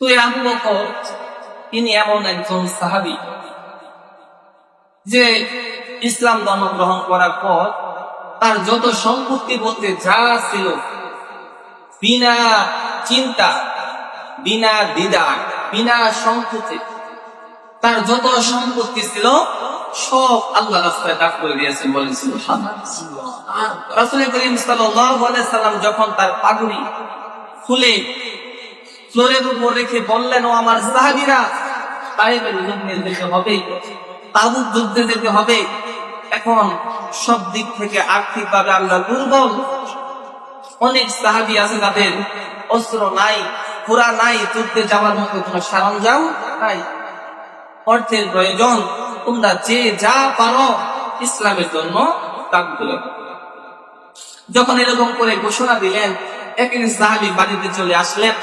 তো আবু বকর তিনি এমন একজন সাহাবী যে ইসলাম ধর্ম গ্রহণ করার পর তার যত সম্পত্তি বলতে যা ছিল, বিনা চিন্তা, বিনা দ্বিধা, বিনা সংকোচে তার যত সম্পত্তি ছিল সব আল্লাহ রাস্তায় দান করে দিয়েছেন। বলেন সুবহানাল্লাহ। রাসূল করিম সাল্লাল্লাহু আলাইহি সাল্লাম যখন তার পাগড়ি খুলে ফ্লোরের উপর রেখে বললেন, ও আমার সাহাবীরা, তায়েফের যুদ্ধে যেতে হবে, তাবুক যুদ্ধে যেতে হবে। এখন সব দিক থেকে আর্থিকভাবে আমরা দুর্বল, অনেক সাহাবী আছে যাদের অস্ত্র নাই, ঘোড়া নাই, যুদ্ধে যাওয়ার মতো কোনো সরঞ্জাম নাই, অর্থের প্রয়োজন, তোমরা যে যা পারো ইসলামের জন্য দান করো। যখন এরকম করে ঘোষণা দিলেন, এক এক সাহাবী বাড়িতে চলে আসলেন।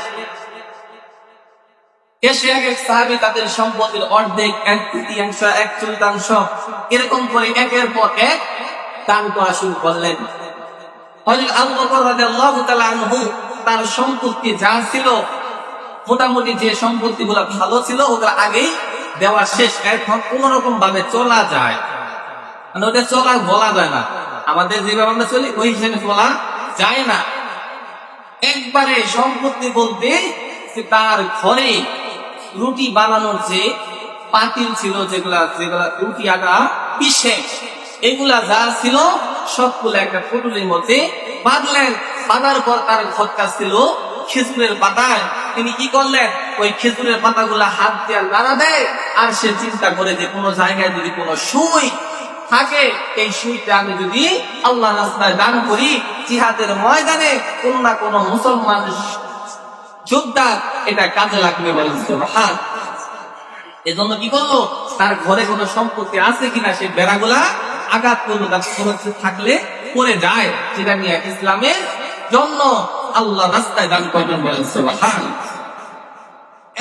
এসে এক এক সাহাবী তাদের সম্পত্তির অর্ধেক, এক তৃতীয়াংশ, এক চতুর্থাংশ এরকম করে একের পর এক দান করা শুরু করলেন। হযরত আবু বকর রাদিয়াল্লাহু তাআলা আনহু তার সম্পত্তি যা ছিল, মোটামুটি যে সম্পত্তিগুলো ভালো ছিল ওগুলো আগেই দেওয়া শেষ। এখন কোন রকম ভাবে চলা যায়, মানে ওটা চলা বলা যায় না, আমাদের যেভাবে আমরা চলি ওই হিসেবে চলা যায় না। একবারে সম্পত্তি বলতে তার ঘরে রুটি বানানোর যে পাতিল ছিল, যেগুলা রুটি আটা পিষে, এগুলা যা ছিল সবগুলো একটা পুটুলির মধ্যে বাঁধলেন। বাঁধার পর তার ঘরটা ছিল খেজুরের পাতায়। তিনি কি করলেন, ওই খেজুরের পাতাগুলা হাত দিয়ে নাড়া দেয়, আর সে চিন্তা করে যে কোনো জায়গায় যদি কোনো সুই থাকে, এই সুইটা আমি যদি আল্লাহ রাস্তায় দান করি, জিহাদের ময়দানে কোন না কোন মুসলমান যোদ্ধা এটা কাজে লাগবে। বলেন সুবহান। এজন্য কি করলো, তার ঘরে কোনো সম্পত্তি আছে কিনা সে বেড়াগুলা আঘাত করলো, তার খরচ থাকলে করে যায়, যেটা নিয়ে ইসলামের জন্য আল্লাহ রাস্তায় দান করবেন। বলেন সুবহান।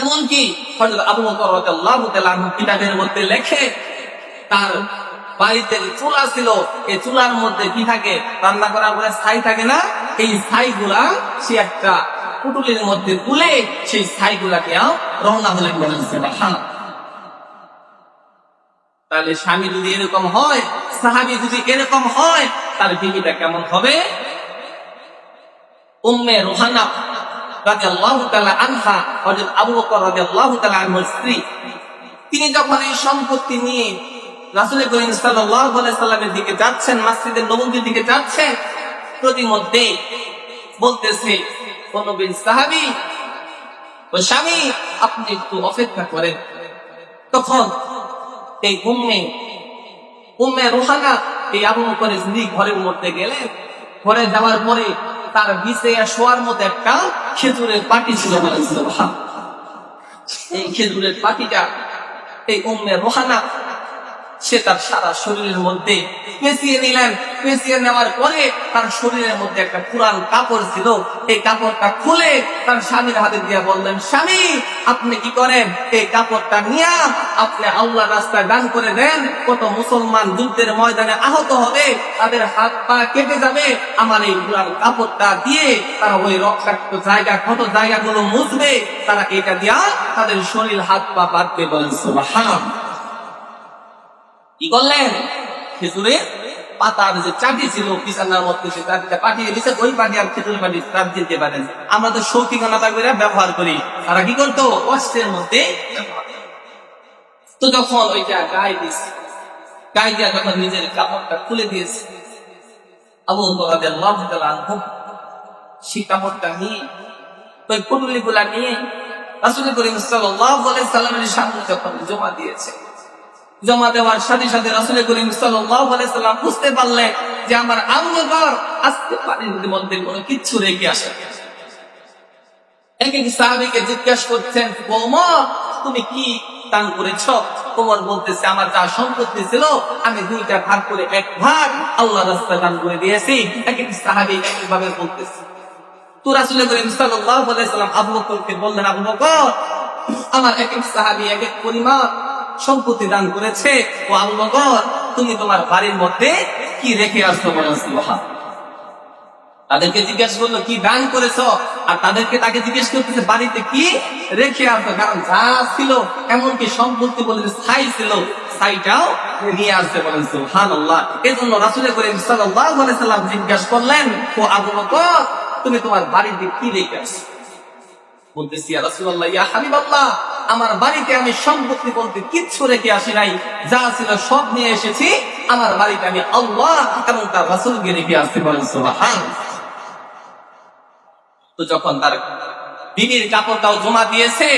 এমনকি হযরত আবু বকর রাদিয়াল্লাহু তাআলা আনহু কিতাবের মধ্যে লেখে, তার বাড়িতে চুলা ছিল, এই চুলার মধ্যে কি থাকে, রান্না করার পরে ছাই থাকে না, এই ছাইগুলা সে একটা পুটুলির মধ্যে তুলে সেই ছাইগুলাকে রওনা হলেন। বলেন সুবহান। তাহলে স্বামী যদি এরকম হয়, সাহাবী যদি এরকম হয়, তার বিবিটা কেমন হবে? উম্মে রুহানা রাদিয়াল্লাহু তাআলা আনহা, হযরত আবু বকর রাদিয়াল্লাহু তাআলা আনহুর স্ত্রী, তিনি যখন এই সম্পত্তি নিয়ে রাসূল করিম সাল্লাল্লাহু আলাইহি সাল্লামের দিকে যাচ্ছেন, মসজিদে নববীর দিকে যাচ্ছেন, প্রতিমধ্যে বলতেছে, ও নবীর সাহাবী, ও স্বামী, আপনি একটু অপেক্ষা করেন। তখন এই উম্মে রুহানা এই আবু বকরের স্ত্রী ঘরের মধ্যে গেলেন। ঘরে যাওয়ার পরে তার বিছাইয়া শোয়ার মতো একটা খেজুরের পাটি ছিল। বলেন সুবহান। এই খেজুরের পাটিটা এই উম্মে রুহানা সে তার সারা শরীরের মধ্যে পেঁচিয়ে নিলেন। পেঁচিয়ে নেওয়ার পরে তার শরীরের মধ্যে একটা পুরান কাপড় ছিল, এই কাপড়টা খুলে তার স্বামীর হাতে দিয়ে বললেন, স্বামী, আপনি কি করেন, এই কাপড়টা নিয়ে আপনি আল্লাহ রাস্তায় দান করে দেন। কত মুসলমান যুদ্ধের ময়দানে আহত হবে, তাদের হাত পা কেটে যাবে, আমার এই পুরান কাপড়টা দিয়ে তারা ওই রক্তাক্ত জায়গা, ক্ষত জায়গাগুলো মুছবে, তারা এটা দিয়া তাদের শরীর হাত পা বাঁধবে। বলেন সুবহান। কি করলেন, খেজুরের পাতার যে চাটি ছিল বিছানার মধ্যে, সে চাটিটা পাঠিয়ে দিচ্ছে, ওই পাটি আর খেজুরের পাটি চাপ দিতে পারেন। আমরা তো শৌখিনতা করে ব্যবহার করি, তারা কি করতো, অস্ত্রের মধ্যে। তো যখন ওইটা গায়ে দিয়েছে, গায়ে দিয়া যখন নিজের কাপড়টা খুলে দিয়েছে, আবু বকর রাদিয়াল্লাহু তাআলা আনহু সেই কাপড়টা নিয়ে, ওই পুটুলিগুলা নিয়ে রাসূল করিম সাল্লাল্লাহু আলাইহি সাল্লামের সামনে যখন জমা দিয়েছে, জমা দেওয়ার সাথে সাথে রাসূল করিম সাল্লাল্লাহু আলাইহি সাল্লাম বুঝতে পারলেন যে আমার আবু বকর আজকে পানির মধ্যে কোনো কিচ্ছু রেখে আসে। এক এক সাহাবীকে জিজ্ঞাসা করছেন, ওমর, তুমি কি দান করেছ? ওমর বলতেছে, আমার যা সম্পত্তি ছিল আমি দুইটা ভাগ করে এক ভাগ আল্লাহ রাস্তায় দান করে দিয়েছি। এক এক সাহাবী একভাবে বলতেছে। তো রাসূল করিম সাল্লাল্লাহু আলাইহি সাল্লাম আবু বকরকে বললেন, আবু বকর, আমার এক এক সাহাবী এক এক পরিমাণ সম্পত্তি দান করেছে। ও আবু বকর, তুমি তোমার বাড়ির মধ্যে কি রেখে আসছো? বলেন সুবহান। তাদেরকে জিজ্ঞেস করলো কি দান করেছো, আর তাকে জিজ্ঞেস করতেছে বাড়িতে কি রেখে আসো, কারণ যা ছিল এমনকি সম্পত্তি বলে ছাই ছিল ছাইটাও নিয়ে আসতে বলেন সুবহানাল্লাহ। এই জন্য রাসূল করিম সাল্লাল্লাহু আলাইহি সাল্লাম জিজ্ঞেস করলেন, ও আবু বকর তুমি তোমার বাড়িতে কি রেখে আসো? বলতেছি ইয়া রাসূলুল্লাহ ইয়া হাবিবাল্লাহ, আমার বাড়িতে আমি সম্পত্তি বলতে কিচ্ছু রেখে আসি নাই, যা ছিল সব নিয়ে এসেছি। আমার বাড়িতে আমি আল্লাহ এবং তার রাসূলকে রেখে আসতে বলেন সুবহানাল্লাহ। তো যখন তার বিবির কাপড়টাও জমা দিয়েছে,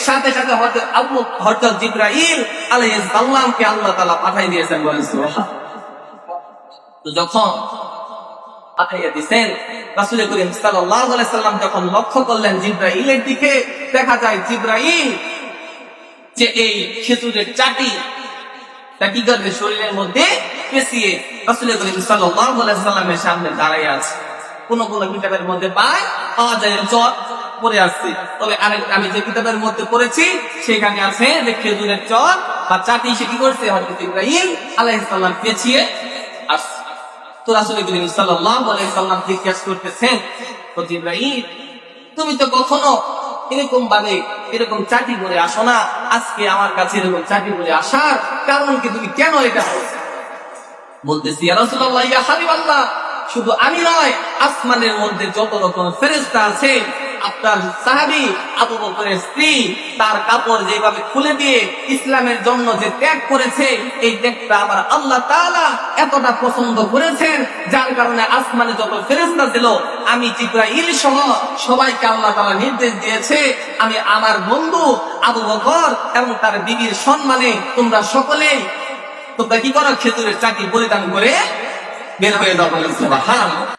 সাথে সাথে হযরত জিবরাইল আলাইহিস সালামকে আল্লাহ তাআলা পাঠিয়ে দিয়েছেন বলেন সুবহানাল্লাহ। তো যখন পাঠিয়ে দিয়েছেন, রাসূল করিম সাল্লাল্লাহু আলাইহি সাল্লাম যখন লক্ষ্য করলেন জিবরাইলের দিকে, দেখা যায় জিবরাইল যে এই খেজুরের চাটি কি করবে শরীরের মধ্যে পেঁচিয়ে রাসূল করিম সাল্লাল্লাহু আলাইহি সাল্লামের সামনে দাঁড়িয়ে আছে। কোন কোন কিতাবের মধ্যে পাওয়া যায় চট পড়ে আসছে, তবে আমি যে কিতাবের মধ্যে পড়েছি সেখানে আছে যে খেজুরের চট বা চাটি সে কি করছে হযরত ইব্রাহিম আলাইহিস সালাম পেঁচিয়ে আসছে। তো রাসূল করিম সাল্লাল্লাহু আলাইহি সাল্লাম জিজ্ঞাসা করতেছেন, তো ইব্রাহিম তুমি তো কখনো এরকম চাটি করে আসো না, আজকে আমার কাছে এরকম চাটি করে আসার কারণ কি, তুমি কেন এটা বলতেছি ইয়া রাসূলুল্লাহ ইয়া হাবিবাল্লাহ, শুধু আমি নয়, আসমানের মধ্যে যত রকম ফেরেশতা আছে, আপনার সাহাবী আবু বকরের স্ত্রী তার কাপড় যেভাবে খুলে দিয়ে ইসলামের জন্য যে ত্যাগ করেছে, এই ত্যাগটা আমার আল্লাহ তাআলা এতটা পছন্দ করেছেন, যার কারণে আসমানে যত ফেরেশতা ছিল আমি জিবরাইল সহ সবাইকে আল্লাহ তাআলা নির্দেশ দিয়েছে, আমি আমার বন্ধু আবু বকর এবং তার বিবির সম্মানে তোমরা সকলেই তোমরা কি করো, খেজুরের চাটি পরিধান করে বের হয়ে যাও। সুবহানাল্লাহ।